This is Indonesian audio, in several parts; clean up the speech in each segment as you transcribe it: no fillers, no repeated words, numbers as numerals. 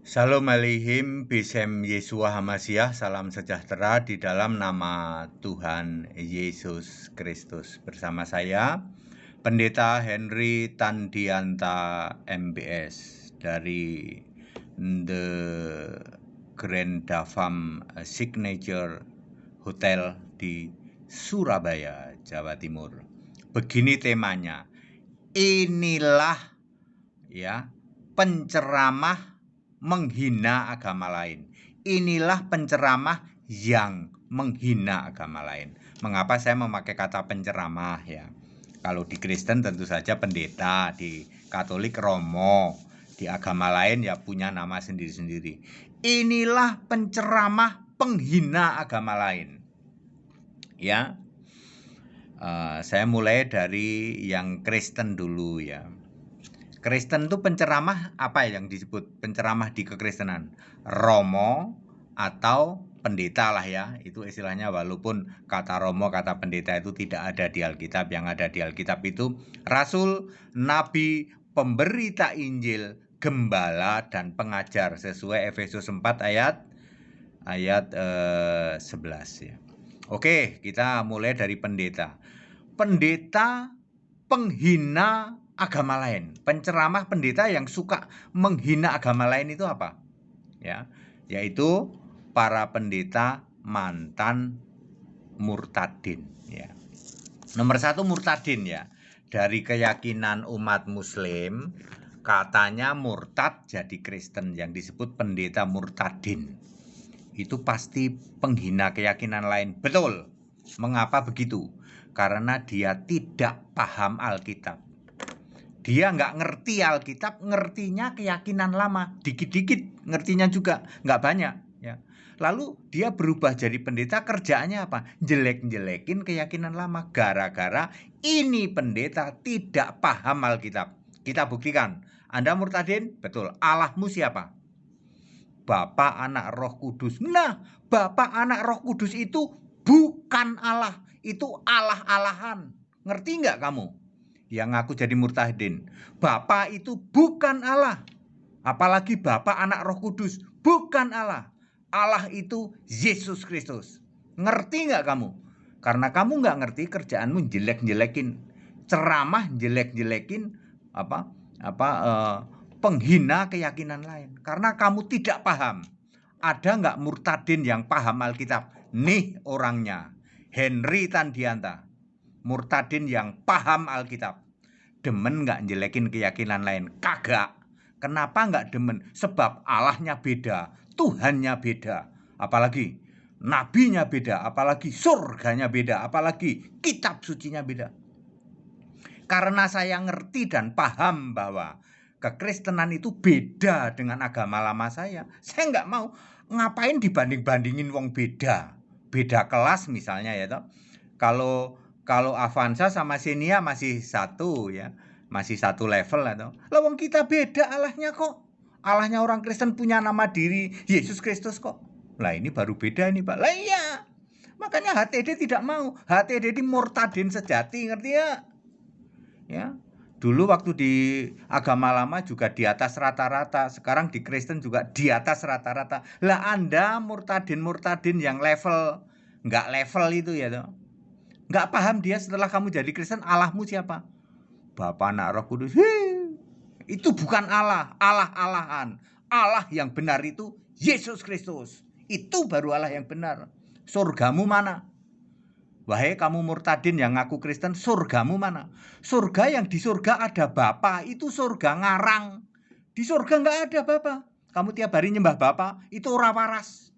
Shalom Aleihim, Bisem Yesua Hamasiah, salam sejahtera di dalam nama Tuhan Yesus Kristus. Bersama saya, Pendeta Henry Tandianta MBS dari The Grand Davam Signature Hotel di Surabaya, Jawa Timur. Begini temanya, inilah ya penceramah menghina agama lain. Inilah penceramah yang menghina agama lain. Mengapa saya memakai kata penceramah ya? Kalau di Kristen tentu saja pendeta, di Katolik romo, di agama lain ya punya nama sendiri-sendiri. Inilah penceramah penghina agama lain. Ya. Saya mulai dari yang Kristen dulu ya. Kristen itu penceramah apa yang disebut penceramah di kekristenan? Romo atau pendeta lah ya. Itu istilahnya, walaupun kata romo, kata pendeta itu tidak ada di Alkitab. Yang ada di Alkitab itu rasul, nabi, pemberita Injil, gembala, dan pengajar sesuai Efesus 4 ayat 11 ya. Oke, kita mulai dari pendeta. Pendeta penghina agama lain. Penceramah pendeta yang suka menghina agama lain itu apa? Ya, yaitu para pendeta mantan murtadin ya. Nomor 1 murtadin ya. Dari keyakinan umat muslim, katanya murtad jadi Kristen, yang disebut pendeta murtadin. Itu pasti penghina keyakinan lain. Betul. Mengapa begitu? Karena dia tidak paham Alkitab. Dia nggak ngerti Alkitab, ngertinya keyakinan lama. Dikit-dikit ngertinya juga, nggak banyak ya. Lalu dia berubah jadi pendeta, kerjaannya apa? Jelek-jelekin keyakinan lama. Gara-gara ini pendeta tidak paham Alkitab. Kita buktikan. Anda murtadin? Betul. Allahmu siapa? Bapa, Anak, Roh Kudus. Nah, Bapa, Anak, Roh Kudus itu bukan Allah. Itu Allah-allahan. Ngerti nggak kamu? Yang aku jadi murtadin. Bapa itu bukan Allah. Apalagi Bapa, Anak, Roh Kudus. Bukan Allah. Allah itu Yesus Kristus. Ngerti nggak kamu? Karena kamu nggak ngerti, kerjaanmu jelek-jelekin. Ceramah jelek-jelekin penghina keyakinan lain. Karena kamu tidak paham. Ada nggak murtadin yang paham Alkitab? Nih orangnya, Henry Tandianta. Murtadin yang paham Alkitab. Demen nggak jelekin keyakinan lain? Kagak. Kenapa nggak demen? Sebab Allahnya beda, Tuhannya beda, apalagi nabinya beda, apalagi surganya beda, apalagi kitab sucinya beda. Karena saya ngerti dan paham bahwa kekristenan itu beda dengan agama lama saya nggak mau. Ngapain dibanding-bandingin wong beda? Beda kelas misalnya ya toh. Kalau Avanza sama Xenia masih satu ya, masih satu level atau. Lah wong kita beda Allahnya kok. Allahnya orang Kristen punya nama diri Yesus Kristus kok. Lah ini baru beda nih Pak. Lah iya. Makanya HTD tidak mau. HTD ini murtadin sejati, ngerti ya? Ya. Dulu waktu di agama lama juga di atas rata-rata, sekarang di Kristen juga di atas rata-rata. Lah Anda murtadin yang level, nggak level itu ya toh. Nggak paham dia setelah kamu jadi Kristen, Allahmu siapa? Bapa, Anak, Roh Kudus. Itu bukan Allah, Allah-allahan. Allah yang benar itu Yesus Kristus. Itu baru Allah yang benar. Surgamu mana? Wahai kamu murtadin yang ngaku Kristen, surgamu mana? Surga yang di surga ada Bapa, itu surga ngarang. Di surga nggak ada Bapa. Kamu tiap hari nyembah Bapa, itu ora waras.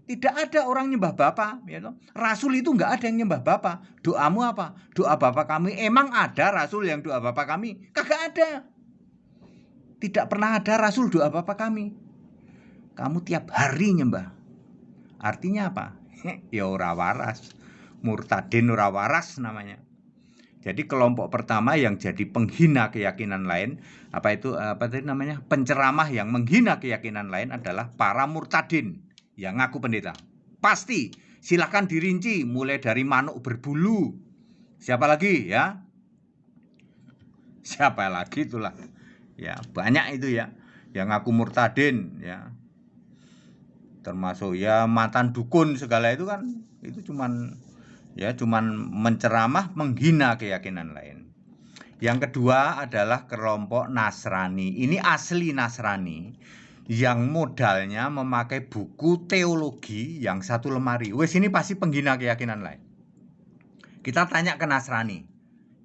Tidak ada orang nyembah Bapa, ya toh. Rasul itu nggak ada yang nyembah Bapa. Doamu apa? Doa Bapa kami. Emang ada rasul yang doa Bapa kami? Kagak ada. Tidak pernah ada rasul doa Bapa kami. Kamu tiap hari nyembah. Artinya apa? Ya ora waras. Murtadin ora waras namanya. Jadi kelompok pertama yang jadi penghina keyakinan lain, apa itu namanya? Penceramah yang menghina keyakinan lain adalah para murtadin yang ngaku pendeta. Pasti. Silakan dirinci mulai dari manuk berbulu. Siapa lagi ya? Siapa lagi itulah. Ya, banyak itu ya. yang ngaku murtadin ya. Termasuk ya mantan dukun segala itu kan itu cuman menceramah, menghina keyakinan lain. Yang kedua adalah kelompok Nasrani. Ini asli Nasrani yang modalnya memakai buku teologi yang satu lemari. Wes ini pasti penghina keyakinan lain. Kita tanya ke Nasrani,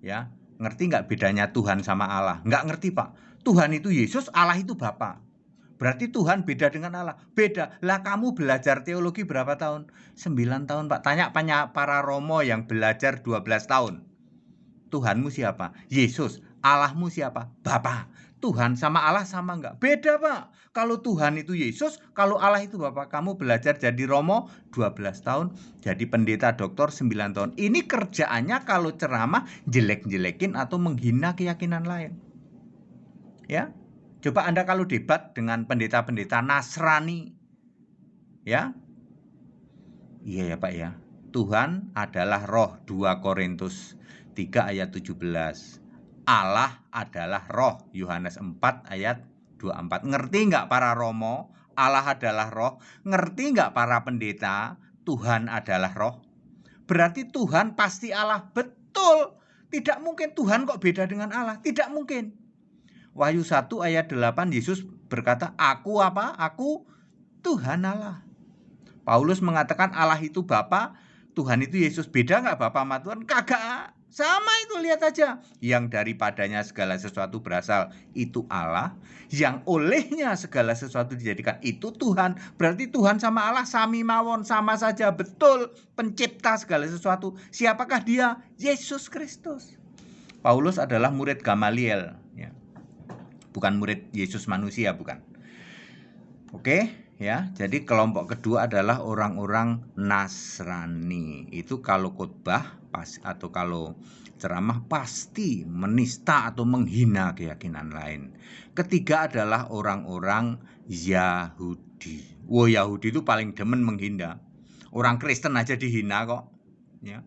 ya, ngerti nggak bedanya Tuhan sama Allah? Nggak ngerti, Pak. Tuhan itu Yesus, Allah itu Bapa. Berarti Tuhan beda dengan Allah. Beda. Lah kamu belajar teologi berapa tahun? 9 tahun, Pak. Tanya para romo yang belajar 12 tahun. Tuhanmu siapa? Yesus. Allahmu siapa? Bapa. Tuhan sama Allah sama enggak? Beda, Pak. Kalau Tuhan itu Yesus, kalau Allah itu Bapa. Kamu belajar jadi romo 12 tahun, jadi pendeta doktor 9 tahun. Ini kerjaannya kalau ceramah jelek-jelekin atau menghina keyakinan lain. Ya. Coba Anda kalau debat dengan pendeta-pendeta Nasrani. Ya. Iya ya, Pak ya. Tuhan adalah roh, 2 Korintus 3 ayat 17. Allah adalah roh, Yohanes 4 ayat 24. Ngerti nggak para romo? Allah adalah roh. Ngerti nggak para pendeta? Tuhan adalah roh. Berarti Tuhan pasti Allah. Betul. Tidak mungkin Tuhan kok beda dengan Allah. Tidak mungkin. Wahyu 1 ayat 8 Yesus berkata, aku apa? Aku Tuhan Allah. Paulus mengatakan Allah itu Bapa, Tuhan itu Yesus. Beda nggak Bapa sama Tuhan? Kagak. Sama itu, lihat aja. Yang daripadanya segala sesuatu berasal itu Allah. Yang olehnya segala sesuatu dijadikan itu Tuhan. Berarti Tuhan sama Allah sami mawon, sama saja. Betul, pencipta segala sesuatu. Siapakah dia? Yesus Kristus. Paulus adalah murid Gamaliel, ya. Bukan murid Yesus manusia, bukan. Oke, ya. Jadi kelompok kedua adalah orang-orang Nasrani. Itu kalau khotbah atau kalau ceramah pasti menista atau menghina keyakinan lain. Ketiga adalah orang-orang Yahudi. Wah, Yahudi itu paling demen menghina. Orang Kristen aja dihina kok. Ya.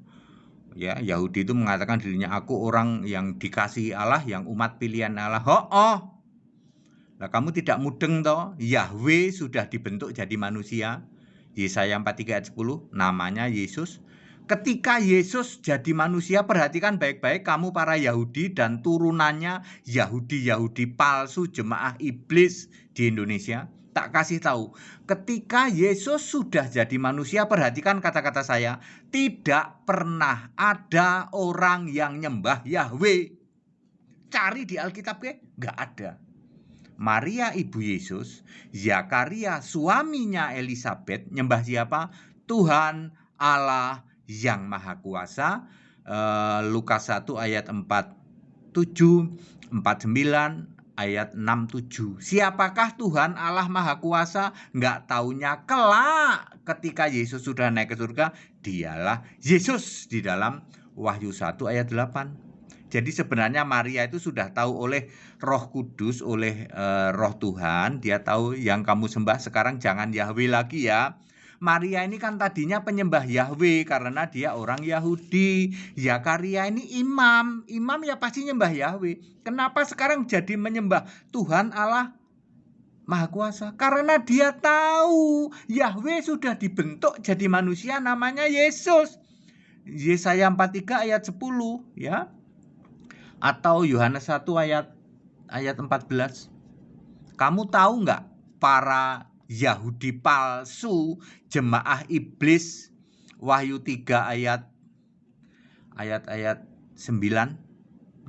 Ya, Yahudi itu mengatakan dirinya, aku orang yang dikasihi Allah, yang umat pilihan Allah. Nah, kamu tidak mudeng toh? Yahweh sudah dibentuk jadi manusia. Yesaya 43 ayat 10, namanya Yesus. Ketika Yesus jadi manusia, perhatikan baik-baik kamu para Yahudi dan turunannya Yahudi-Yahudi palsu, jemaah iblis di Indonesia. Tak kasih tahu, ketika Yesus sudah jadi manusia, perhatikan kata-kata saya, tidak pernah ada orang yang nyembah Yahweh. Cari di Alkitab ya, nggak ada. Maria ibu Yesus, Zakaria suaminya Elisabeth nyembah siapa? Tuhan Allah yang Maha Kuasa. Lukas 1 ayat 47, 49 ayat 67. Siapakah Tuhan Allah Maha Kuasa? Nggak taunya kelak ketika Yesus sudah naik ke surga, dialah Yesus di dalam Wahyu 1 ayat 8. Jadi sebenarnya Maria itu sudah tahu oleh Roh Kudus, oleh Roh Tuhan. Dia tahu yang kamu sembah sekarang jangan Yahweh lagi ya. Maria ini kan tadinya penyembah Yahweh karena dia orang Yahudi. Zakaria ini imam. Imam ya pasti nyembah Yahweh. Kenapa sekarang jadi menyembah Tuhan Allah Maha Kuasa? Karena dia tahu Yahweh sudah dibentuk jadi manusia, namanya Yesus. Yesaya 43 ayat 10 ya. Atau Yohanes 1 ayat 14. Kamu tahu nggak para Yahudi palsu, jemaah iblis, Wahyu 3 ayat 9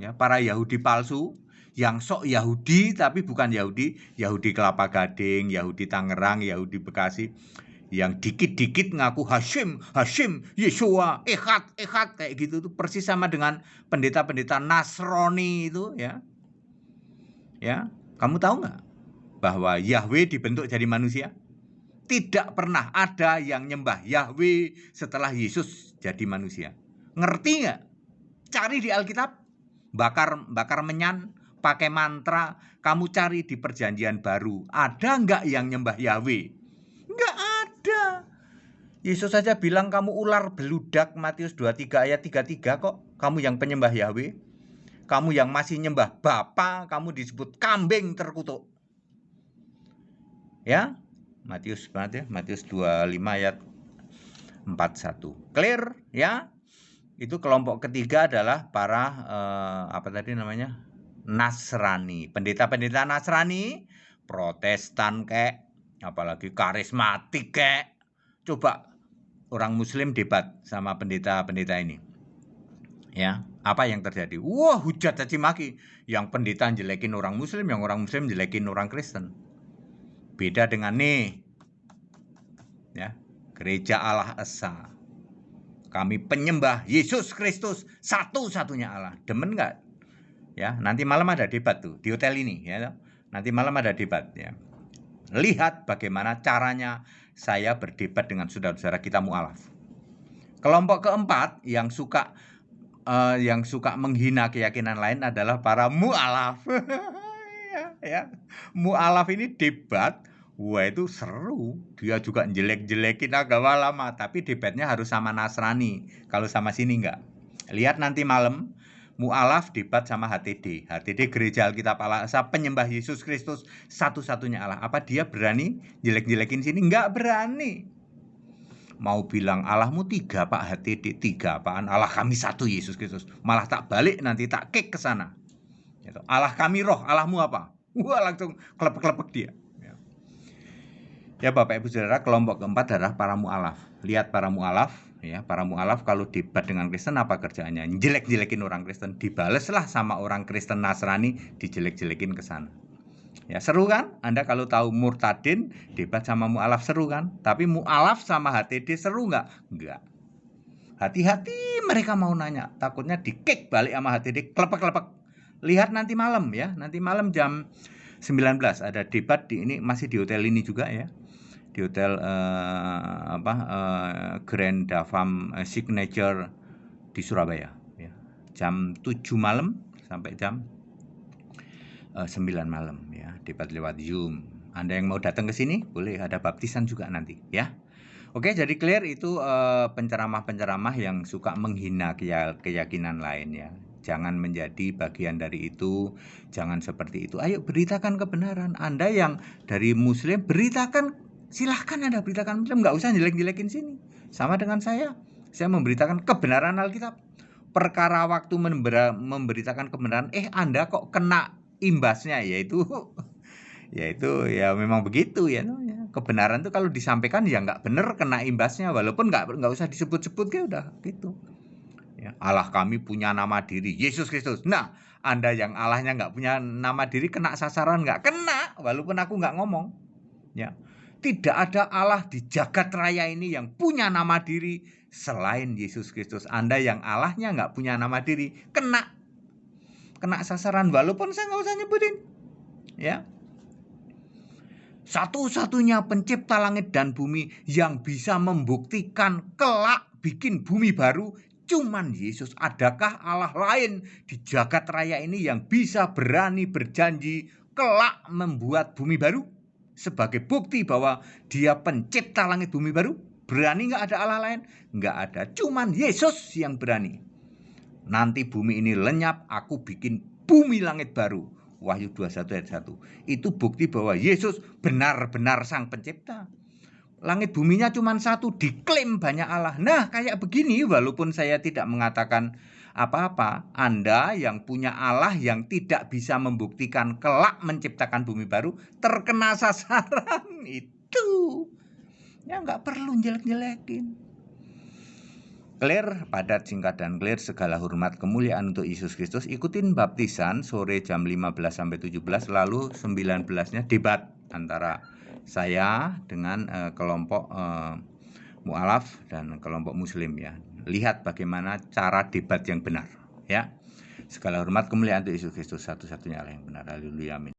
ya, para Yahudi palsu yang sok Yahudi tapi bukan Yahudi, Yahudi Kelapa Gading, Yahudi Tangerang, Yahudi Bekasi, yang dikit-dikit ngaku Hashim, Yeshua, Echad kayak gitu tuh, persis sama dengan pendeta-pendeta Nasrani itu ya. Ya, kamu tahu nggak bahwa Yahweh dibentuk jadi manusia? Tidak pernah ada yang nyembah Yahweh setelah Yesus jadi manusia. Ngerti nggak? Cari di Alkitab, bakar menyan, pakai mantra, kamu cari di Perjanjian Baru, ada nggak yang nyembah Yahweh? Nggak ada. Yesus saja bilang kamu ular beludak, Matius 23 ayat 33 kok. Kamu yang penyembah Yahweh. Kamu yang masih nyembah Bapa, kamu disebut kambing terkutuk. Ya, Matius banget ya, Matius 25 ayat 41. Clear ya? Itu kelompok ketiga adalah para apa tadi namanya? Nasrani. Pendeta-pendeta Nasrani, Protestan kek, apalagi karismatik kek. Coba orang muslim debat sama pendeta-pendeta ini. Ya, apa yang terjadi? Wah, hujat caci maki. Yang pendeta jelekin orang muslim, yang orang muslim jelekin orang Kristen. Beda dengan nih, ya, Gereja Allah Esa. Kami penyembah Yesus Kristus, satu-satunya Allah. Demen nggak? Ya, nanti malam ada debat tuh di hotel ini, ya. Nanti malam ada debat, ya. Lihat bagaimana caranya saya berdebat dengan saudara-saudara kita mualaf. Kelompok keempat yang suka menghina keyakinan lain adalah para mualaf. ya. Mualaf ini debat, wah itu seru. Dia juga jelek-jelekin agama lama, tapi debatnya harus sama Nasrani. Kalau sama sini enggak. Lihat nanti malam mualaf debat sama HTD. HTD Gereja Alkitab Allah Esa, penyembah Yesus Kristus, satu-satunya Allah. Apa dia berani jelek-jelekin sini? Enggak berani. Mau bilang Allahmu tiga Pak HTD, tiga apaan? Allah kami satu Yesus Kristus. Malah tak balik nanti tak kick ke sana. Allah kami roh, Allahmu apa? Wah langsung kelepek-kelepek dia. Ya Bapak Ibu Saudara, kelompok keempat adalah para mualaf. Lihat para mualaf, ya para mualaf kalau debat dengan Kristen apa kerjaannya? Jelek-jelekin orang Kristen, dibaleslah sama orang Kristen Nasrani, dijelek-jelekin ke sana. Ya seru kan? Anda kalau tahu murtadin debat sama mualaf seru kan? Tapi mualaf sama HTD seru nggak? Nggak. Hati-hati mereka mau nanya, takutnya di-kick balik sama HTD, kelepek-kelepek. Lihat nanti malam ya, nanti malam jam 19 ada debat di ini, masih di hotel ini juga ya. Di hotel Grand Davam Signature di Surabaya ya. Jam 7 malam sampai jam 9 malam ya, debat lewat Zoom. Anda yang mau datang ke sini boleh, ada baptisan juga nanti ya. Oke, jadi clear itu penceramah-penceramah yang suka menghina keyakinan lain ya. Jangan menjadi bagian dari itu, jangan seperti itu. Ayo beritakan kebenaran. Anda yang dari Muslim beritakan, silahkan Anda beritakan Muslim, nggak usah jelek-jelekin sini. Sama dengan saya memberitakan kebenaran Alkitab. Perkara waktu memberitakan kebenaran, Anda kok kena imbasnya, yaitu ya memang begitu ya. Kebenaran itu kalau disampaikan ya nggak benar, kena imbasnya, walaupun nggak usah disebut-sebut ya udah gitu. Ya, Allah kami punya nama diri Yesus Kristus. Nah, Anda yang Allahnya nggak punya nama diri kena sasaran nggak? Kena, walaupun aku nggak ngomong. Ya, tidak ada Allah di jagat raya ini yang punya nama diri selain Yesus Kristus. Anda yang Allahnya nggak punya nama diri kena sasaran, walaupun saya nggak usah nyebutin. Ya. Satu-satunya pencipta langit dan bumi yang bisa membuktikan kelak bikin bumi baru cuman Yesus. Adakah Allah lain di jagat raya ini yang bisa berani berjanji kelak membuat bumi baru sebagai bukti bahwa dia pencipta langit bumi baru? Berani nggak ada Allah lain? Nggak ada, cuman Yesus yang berani. Nanti bumi ini lenyap, aku bikin bumi langit baru. Wahyu 21 ayat 1. Itu bukti bahwa Yesus benar-benar sang pencipta. Langit buminya cuma satu, diklaim banyak Allah. Nah, kayak begini, walaupun saya tidak mengatakan apa-apa, Anda yang punya Allah yang tidak bisa membuktikan kelak menciptakan bumi baru, terkena sasaran itu. Ya nggak perlu jelek-jelekin. Clear, padat, singkat, dan clear. Segala hormat kemuliaan untuk Yesus Kristus. Ikutin baptisan sore jam 15-17, lalu 19-nya debat antara saya dengan kelompok mualaf dan kelompok muslim ya. Lihat bagaimana cara debat yang benar ya. Segala hormat kemuliaan untuk Yesus Kristus, satu-satunya Allah yang benar. Haleluya, amin.